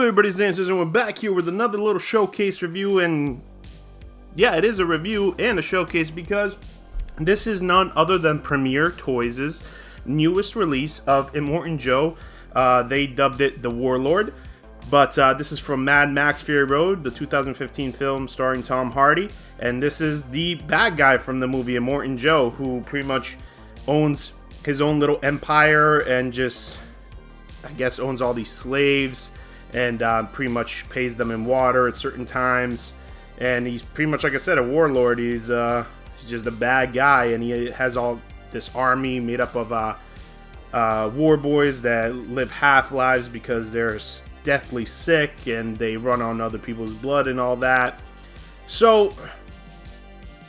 everybody's answers, and we're back here with another little showcase review. And yeah, it is a review and a showcase because this is none other than Premier Toys' newest release of Immortan Joe. They dubbed it the Warlord, but this is from Mad Max Fury Road, the 2015 film starring Tom Hardy, and this is the bad guy from the movie Immortan Joe, who pretty much owns his own little empire and just, I guess, owns all these slaves and pretty much pays them in water at certain times. And he's pretty much, like I said, a warlord. He's just a bad guy, and he has all this army made up of war boys that live half lives because they're deathly sick and they run on other people's blood and all that. So,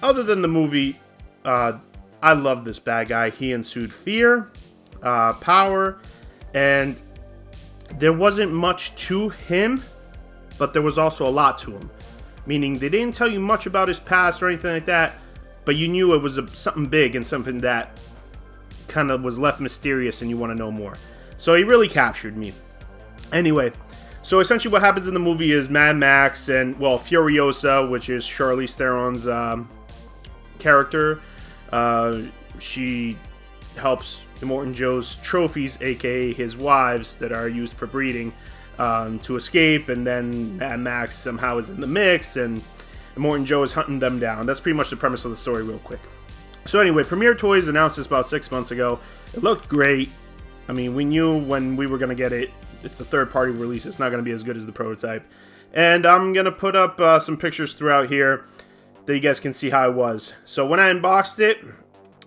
other than the movie, I love this bad guy. He ensued fear, power, and there wasn't much to him, but there was also a lot to him. Meaning, they didn't tell you much about his past or anything like that, but you knew it was something big and something that kind of was left mysterious and you want to know more. So he really captured me. Anyway, so essentially what happens in the movie is Mad Max and, well, Furiosa, which is Charlize Theron's character, she helps Immortan Joe's trophies, aka his wives that are used for breeding, to escape, and then Mad Max somehow is in the mix, and Immortan Joe is hunting them down. That's pretty much the premise of the story real quick. So anyway, Premier Toys announced this about 6 months ago. It looked great. I mean, we knew when we were going to get it. It's a third-party release. It's not going to be as good as the prototype. And I'm going to put up some pictures throughout here that you guys can see how it was. So when I unboxed it,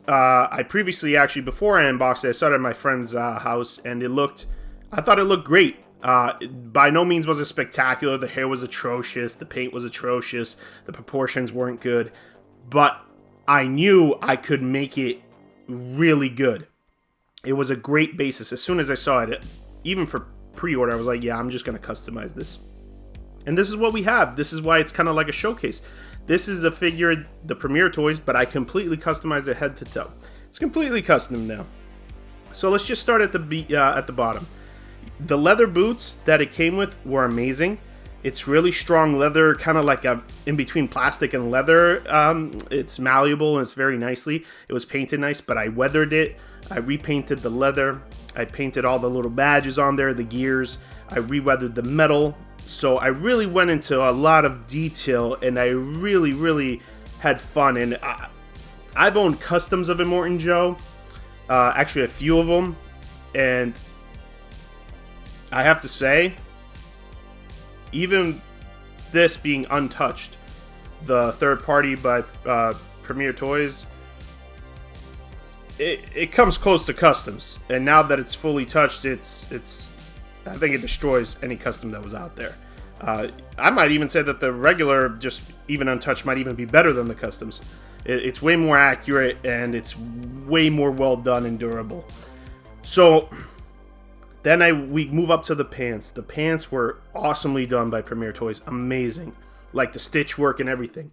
I previously, actually, before I unboxed it, I saw it at my friend's house, and I thought it looked great. By no means was it spectacular. The hair was atrocious. The paint was atrocious. The proportions weren't good. But I knew I could make it really good. It was a great basis. As soon as I saw it, even for pre-order, I was like, yeah, I'm just going to customize this. And this is what we have. This is why it's kind of like a showcase. This is a figure, the Premier Toys, but I completely customized it head to toe. It's completely custom now. So let's just start at the bottom. The leather boots that it came with were amazing. It's really strong leather, kind of like in between plastic and leather. It's malleable and it's very nicely. It was painted nice, but I weathered it. I repainted the leather. I painted all the little badges on there, the gears. I re-weathered the metal. So I really went into a lot of detail, and I really, really had fun. And I've owned customs of Immortan Joe, actually a few of them, and I have to say, even this being untouched, the third party by Premier Toys, it comes close to customs. And now that it's fully touched, I think it destroys any custom that was out there. I might even say that the regular, just even untouched, might even be better than the customs. It's way more accurate, and it's way more well done and durable. So then we move up to the pants. The pants were awesomely done by Premier Toys. Amazing. Like the stitch work and everything.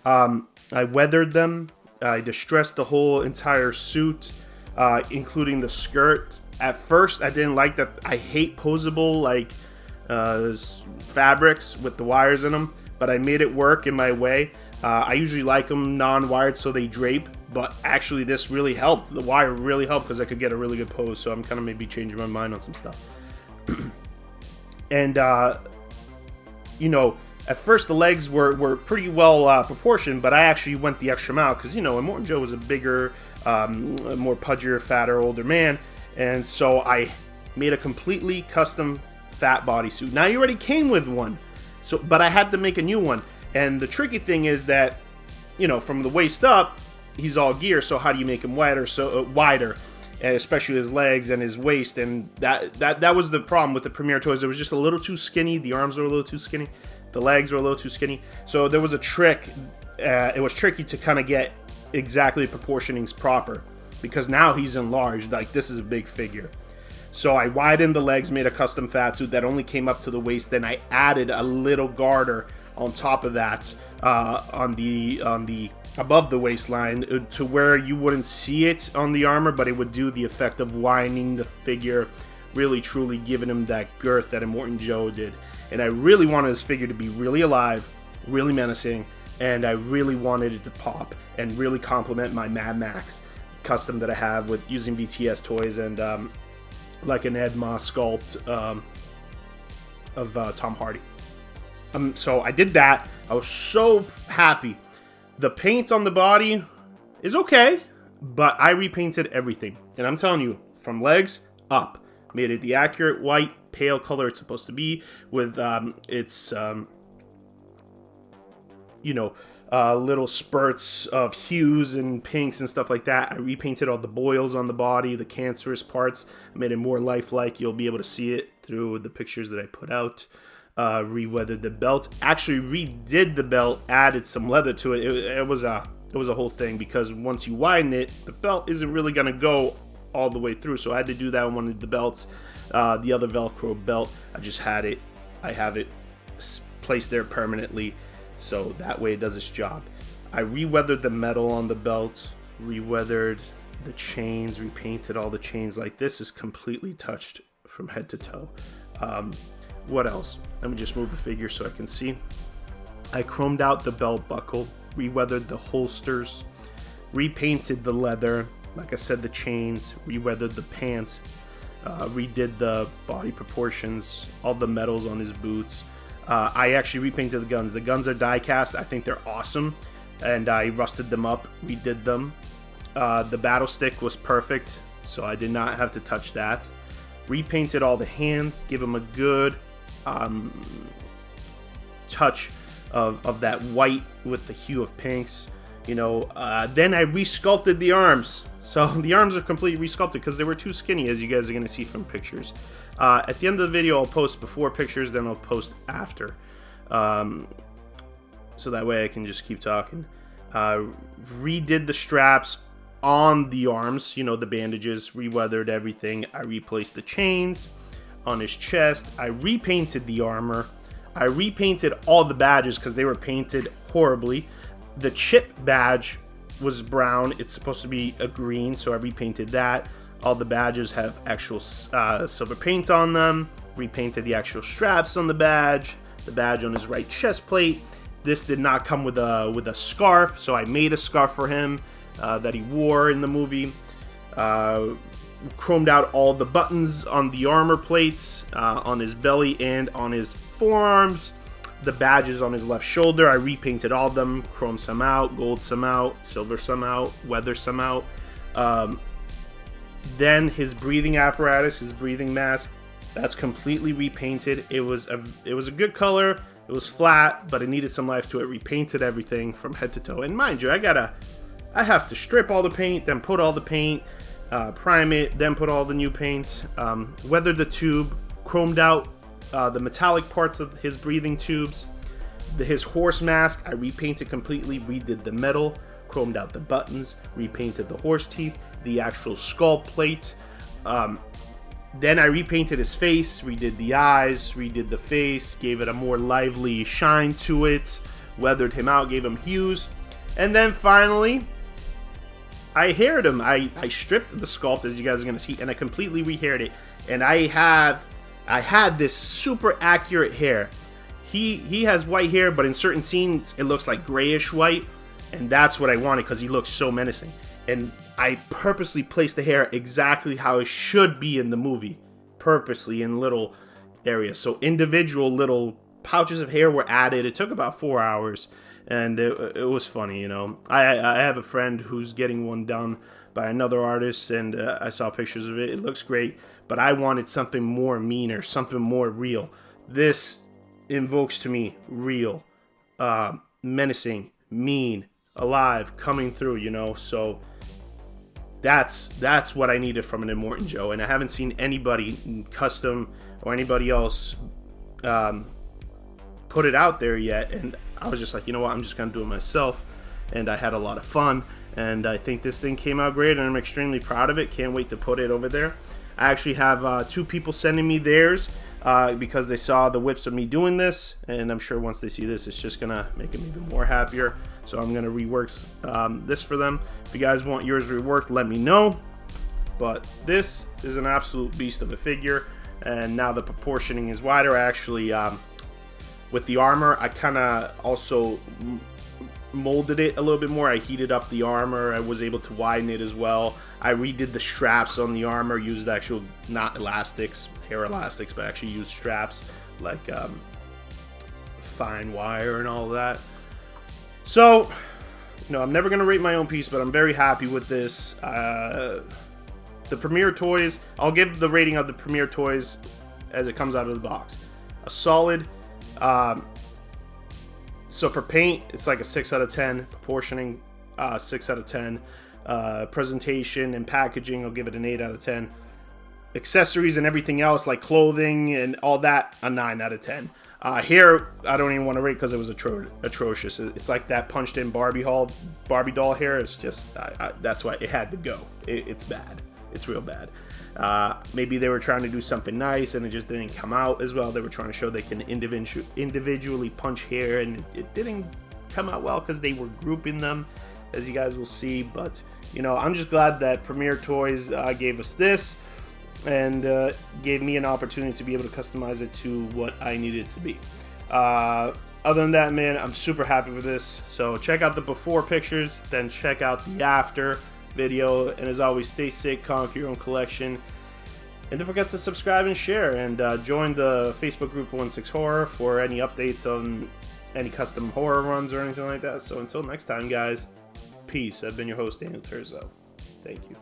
I weathered them. I distressed the whole entire suit, including the skirt. At first, I didn't like that. I hate posable fabrics with the wires in them, but I made it work in my way. I usually like them non-wired so they drape, but actually this really helped. The wire really helped because I could get a really good pose, so I'm kind of maybe changing my mind on some stuff. And, you know, at first the legs were pretty well proportioned, but I actually went the extra mile because, you know, Immortan Joe was a bigger, more pudgier, fatter, older man. And so I made a completely custom fat bodysuit. Now, he already came with one, but I had to make a new one. And the tricky thing is that, you know, from the waist up, he's all gear. So how do you make him wider? And especially his legs and his waist. And that was the problem with the Premier Toys. It was just a little too skinny. The arms were a little too skinny. The legs were a little too skinny. So there was a trick. It was tricky to kind of get exactly proportionings proper, because now he's enlarged. Like, this is a big figure. So I widened the legs, made a custom fat suit that only came up to the waist. Then I added a little garter on top of that, on the above the waistline, to where you wouldn't see it on the armor, but it would do the effect of widening the figure, really truly giving him that girth that Immortan Joe did. and I really wanted this figure to be really alive, really menacing, and I really wanted it to pop and really complement my Mad Max custom that I have with using VTS toys and like an Ed Moss sculpt of Tom Hardy. So I did that. I was so happy. The paint on the body is okay, but I repainted everything. And I'm telling you, from legs up, made it the accurate white, pale color it's supposed to be with little spurts of hues and pinks and stuff like that. I repainted all the boils on the body, the cancerous parts, made it more lifelike. You'll be able to see it through the pictures that I put out. Reweathered the belt. Actually redid the belt, added some leather to it. It was a whole thing, because once you widen it, the belt isn't really going to go all the way through. So I had to do that on one of the belts. The other Velcro belt, I have it placed there permanently, so that way it does its job. I reweathered the metal on the belt, reweathered the chains, repainted all the chains. Like, this is completely touched from head to toe. What else? Let me just move the figure so I can see. I chromed out the belt buckle, reweathered the holsters, repainted the leather, like I said, the chains, reweathered the pants, redid the body proportions, all the metals on his boots. I actually repainted the guns. The guns are die cast. I think they're awesome, and I rusted them up, redid them. The battle stick was perfect, so I did not have to touch that. Repainted all the hands, give them a good touch of that white with the hue of pinks. Then I resculpted the arms. So the arms are completely resculpted because they were too skinny, as you guys are going to see from pictures. At the end of the video, I'll post before pictures, then I'll post after. So that way I can just keep talking. Redid the straps on the arms, the bandages, reweathered everything. I replaced the chains on his chest. I repainted the armor. I repainted all the badges because they were painted horribly. The chip badge was brown. It's supposed to be a green, so I repainted that. All the badges have actual silver paint on them. Repainted the actual straps on the badge on his right chest plate. This did not come with a scarf, so I made a scarf for him that he wore in the movie. Chromed out all the buttons on the armor plates, on his belly and on his forearms. The badges on his left shoulder, I repainted all of them. Chrome some out, gold some out, silver some out, weather some out. Then his breathing apparatus, his breathing mask, that's completely repainted. It was a good color. It was flat, but it needed some life to it. Repainted everything from head to toe. And mind you, I have to strip all the paint, then put all the paint, prime it, then put all the new paint, weathered the tube, chromed out the metallic parts of his breathing tubes. His horse mask, I repainted completely, redid the metal, chromed out the buttons, repainted the horse teeth, the actual skull plate. Then I repainted his face, redid the eyes, redid the face, gave it a more lively shine to it, weathered him out, gave him hues. And then finally, I haired him. I stripped the sculpt, as you guys are going to see, and I completely rehaired it. And I had this super accurate hair. He has white hair, but in certain scenes, it looks like grayish white. And that's what I wanted because he looks so menacing. And I purposely placed the hair exactly how it should be in the movie. Purposely in little areas. So individual little pouches of hair were added. It took about 4 hours. And it was funny, I have a friend who's getting one done by another artist, and I saw pictures of it. It looks great, but I wanted something more meaner, something more real. This invokes to me real, menacing, mean, alive, coming through, So that's what I needed from an Immortan Joe, and I haven't seen anybody custom or anybody else put it out there yet, and I was just like, you know what, I'm just gonna do it myself. And I had a lot of fun, and I think this thing came out great, and I'm extremely proud of it. Can't wait to put it over there. I actually have 2 people sending me theirs because they saw the whips of me doing this, and I'm sure once they see this, it's just gonna make them even more happier. So I'm gonna rework this for them. If you guys want yours reworked, let me know. But this is an absolute beast of a figure, and now the proportioning is wider. I actually with the armor, I kind of also molded it a little bit more. I heated up the armor. I was able to widen it as well. I redid the straps on the armor, used actual, not elastics, hair elastics, but actually used straps like fine wire and all of that. So, you know, I'm never going to rate my own piece, but I'm very happy with this. The Premier Toys, I'll give the rating of the Premier Toys as it comes out of the box. A solid, so for paint, it's like a 6 out of 10. Proportioning, 6 out of 10. Presentation and packaging, I'll give it an 8 out of 10. Accessories and everything else, like clothing and all that, a 9 out of 10. Hair, I don't even want to rate because it was atrocious. It's like that punched in Barbie doll hair. It's just, that's why it had to go. It's bad. It's real bad. Maybe they were trying to do something nice and it just didn't come out as well. They were trying to show they can individually punch hair, and it didn't come out well because they were grouping them, as you guys will see. But, you know, I'm just glad that Premier Toys gave us this and gave me an opportunity to be able to customize it to what I needed it to be. Other than that, man, I'm super happy with this. So check out the before pictures, then check out the after video, and as always, stay sick, conquer your own collection, and don't forget to subscribe and share, and join the Facebook group 16 Horror for any updates on any custom horror runs or anything like that. So until next time, guys, peace. I've been your host, Daniel TERZO. Thank you.